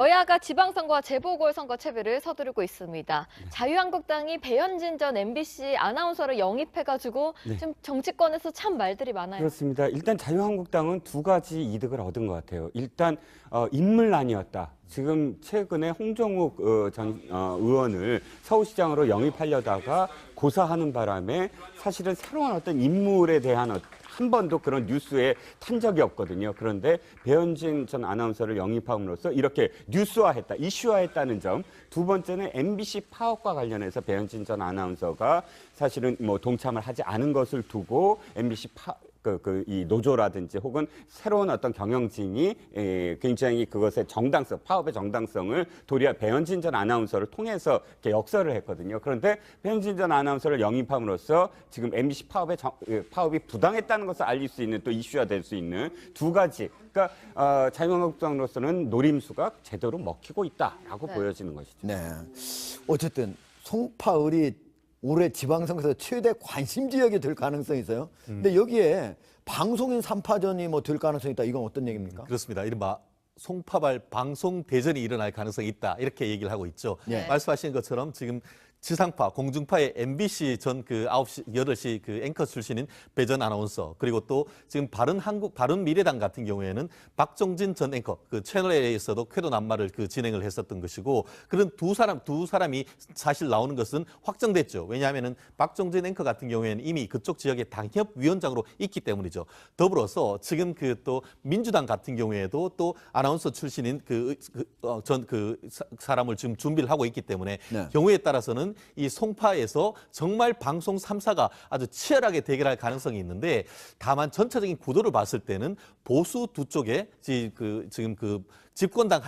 여야가 지방선거와 재보궐선거 채비를 서두르고 있습니다. 자유한국당이 배현진 전 MBC 아나운서를 영입해가지고 지금 정치권에서 참 말들이 많아요. 그렇습니다. 일단 자유한국당은 두 가지 이득을 얻은 것 같아요. 일단 인물난이었다. 지금 최근에 홍정욱 전 의원을 서울시장으로 영입하려다가 고사하는 바람에 사실은 새로운 어떤 인물에 대한 한 번도 그런 뉴스에 탄 적이 없거든요. 그런데 배현진 전 아나운서를 영입함으로써 이렇게 뉴스화했다, 이슈화했다는 점. 두 번째는 MBC 파업과 관련해서 배현진 전 아나운서가 사실은 뭐 동참을 하지 않은 것을 두고 MBC 이 노조라든지 혹은 새로운 어떤 경영진이 굉장히 그것의 정당성, 파업의 정당성을 도리어 배현진 전 아나운서를 통해서 이렇게 역설을 했거든요. 그런데 배현진 전 아나운서를 영입함으로써 지금 MBC 파업이 부당했다는 것을 알릴 수 있는 또 이슈가 될 수 있는 두 가지. 그러니까 자유한국당으로서는 노림수가 제대로 먹히고 있다라고 보여지는 것이죠. 네. 어쨌든 송파을이 올해 지방선거에서 최대 관심 지역이 될 가능성이 있어요. 근데 여기에 방송인 3파전이 뭐 될 가능성이 있다. 이건 어떤 얘기입니까? 그렇습니다. 이른바 송파발 방송 대전이 일어날 가능성이 있다. 이렇게 얘기를 하고 있죠. 네. 말씀하신 것처럼 지금 지상파, 공중파의 MBC 전 그 9시, 8시 그 앵커 출신인 배 전 아나운서, 그리고 또 지금 바른미래당 같은 경우에는 박종진 전 앵커, 그 채널A에서도 쾌도 남말을 그 진행을 했었던 것이고, 그런 두 사람이 사실 나오는 것은 확정됐죠. 왜냐하면은 박종진 앵커 같은 경우에는 이미 그쪽 지역의 당협위원장으로 있기 때문이죠. 더불어서 지금 그 또 민주당 같은 경우에도 또 아나운서 출신인 사람을 지금 준비를 하고 있기 때문에 경우에 따라서는 이 송파에서 정말 방송 3사가 아주 치열하게 대결할 가능성이 있는데, 다만 전체적인 구도를 봤을 때는 보수 두 쪽에 지금 집권당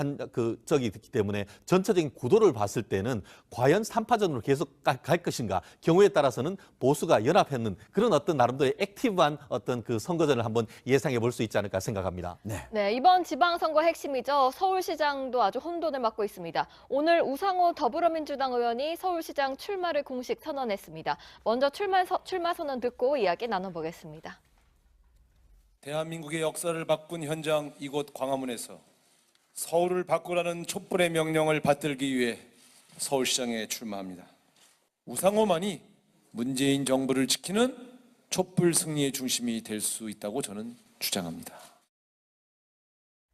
쪽이기 때문에 전체적인 구도를 봤을 때는 과연 3파전으로 계속 갈 것인가, 경우에 따라서는 보수가 연합했는 그런 어떤 나름대로의 액티브한 어떤 그 선거전을 한번 예상해 볼 수 있지 않을까 생각합니다. 네, 이번 지방선거 핵심이죠. 서울시장도 아주 혼돈을 맞고 있습니다. 오늘 우상호 더불어민주당 의원이 서울시장 출마를 공식 선언했습니다. 먼저 출마 선언 듣고 이야기 나눠보겠습니다. 대한민국의 역사를 바꾼 현장 이곳 광화문에서 서울을 바꾸라는 촛불의 명령을 받들기 위해 서울시장에 출마합니다. 우상호만이 문재인 정부를 지키는 촛불 승리의 중심이 될 수 있다고 저는 주장합니다.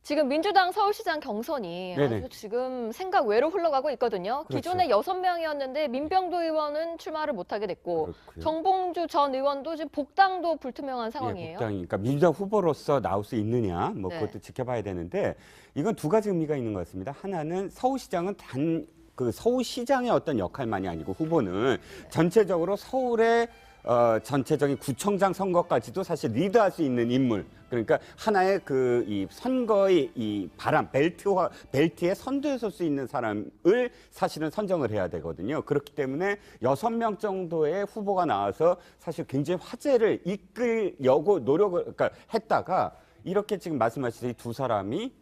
지금 민주당 서울시장 경선이 아주 지금 생각 외로 흘러가고 있거든요. 그렇죠. 기존에 6명이었는데 민병도 의원은 출마를 못하게 됐고, 그렇고요. 정봉주 전 의원도 지금 복당도 불투명한 상황이에요. 그러니까 민주당 후보로서 나올 수 있느냐, 뭐 그것도 지켜봐야 되는데, 이건 두 가지 의미가 있는 것 같습니다. 하나는 서울시장은 서울시장의 어떤 역할만이 아니고 후보는 전체적으로 서울의 전체적인 구청장 선거까지도 사실 리드할 수 있는 인물. 그러니까 하나의 이 선거의 이 벨트에 선두에 설 수 있는 사람을 사실은 선정을 해야 되거든요. 그렇기 때문에 6명 정도의 후보가 나와서 사실 굉장히 화제를 이끌려고 노력을 했다가, 이렇게 지금 말씀하신 두 사람이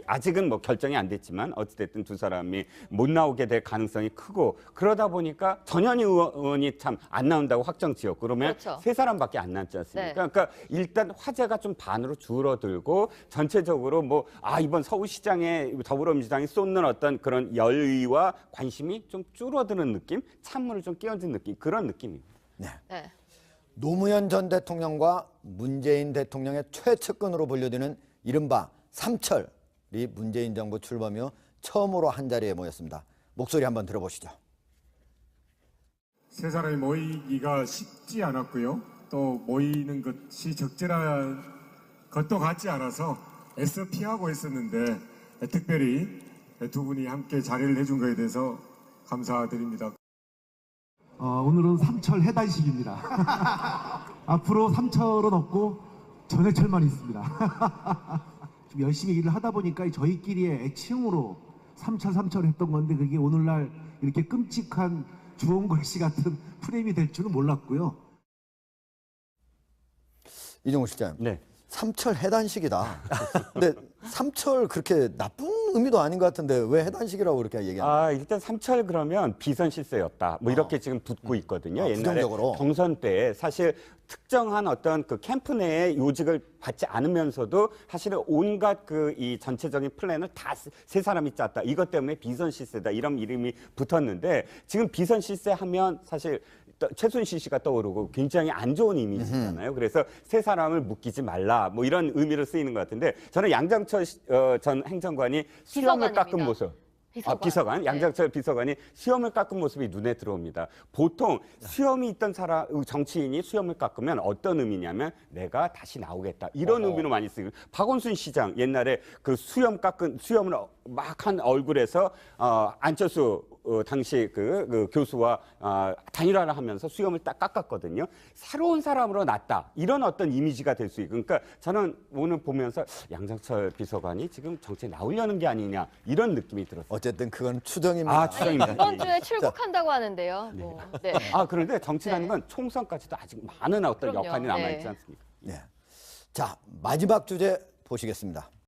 아직은 뭐 결정이 안 됐지만 어찌됐든 두 사람이 못 나오게 될 가능성이 크고, 그러다 보니까 전현희 의원이 참 안 나온다고 확정 지었고, 그러면 세 사람밖에 안 남지 않습니까? 그러니까 일단 화제가 좀 반으로 줄어들고, 전체적으로 이번 서울시장에 더불어민주당이 쏟는 어떤 그런 열의와 관심이 좀 줄어드는 느낌, 찬물을 좀 끼얹은 느낌, 그런 느낌입니다. 네. 노무현 전 대통령과 문재인 대통령의 최측근으로 분류되는 이른바 삼철이 문재인 정부 출범이후 처음으로 한자리에 모였습니다. 목소리 한번 들어보시죠. 세 사람이 모이기가 쉽지 않았고요. 또 모이는 것이 적절한 것도 같지 않아서 애써 피하고 있었는데, 특별히 두 분이 함께 자리를 해준 것에 대해서 감사드립니다. 오늘은 삼철 해단식입니다. 앞으로 삼철은 없고 전해철만 있습니다. 좀 열심히 일을 하다 보니까 저희끼리의 애칭으로 삼철 했던 건데, 그게 오늘날 이렇게 끔찍한 주홍글씨 같은 프레임이 될 줄은 몰랐고요. 이종우 실장님, 삼철 해단식이다. 근데 삼철 그렇게 나쁜 의미도 아닌 것 같은데 왜 해단식이라고 그렇게 얘기하나요? 일단 삼철 그러면 비선 실세였다. 뭐 이렇게 지금 붙고 있거든요. 옛날에 부정적으로. 경선 때 사실 특정한 어떤 그 캠프 내에 요직을 받지 않으면서도 사실은 온갖 그 이 전체적인 플랜을 다 세 사람이 짰다. 이것 때문에 비선 실세다. 이런 이름이 붙었는데 지금 비선 실세하면 사실 최순실 씨가 떠오르고 굉장히 안 좋은 이미지잖아요. 그래서 세 사람을 묶이지 말라. 뭐 이런 의미로 쓰이는 것 같은데 저는 양정철 전 행정관이 수염을 깎은 비서관입니다. 모습. 비서관. 비서관, 네. 양정철 비서관이 수염을 깎은 모습이 눈에 들어옵니다. 보통 수염이 있던 사람, 정치인이 수염을 깎으면 어떤 의미냐면 내가 다시 나오겠다. 이런 의미로 많이 쓰고 박원순 시장 옛날에 그 수염을 막 한 얼굴에서 안철수 당시 그 교수와 단일화를 하면서 수염을 딱 깎았거든요. 새로운 사람으로 났다. 이런 어떤 이미지가 될 수 있고. 그러니까 저는 오늘 보면서 양정철 비서관이 지금 정치에 나오려는 게 아니냐 이런 느낌이 들었어요. 어쨌든 그건 추정입니다. 아, 추정입니다. 이번 주에 출국한다고 하는데요. 뭐. 네. 그런데 정치라는 네. 건 총선까지도 아직 많은 어떤 그럼요. 역할이 남아있지 네. 않습니까? 자, 마지막 주제 보시겠습니다.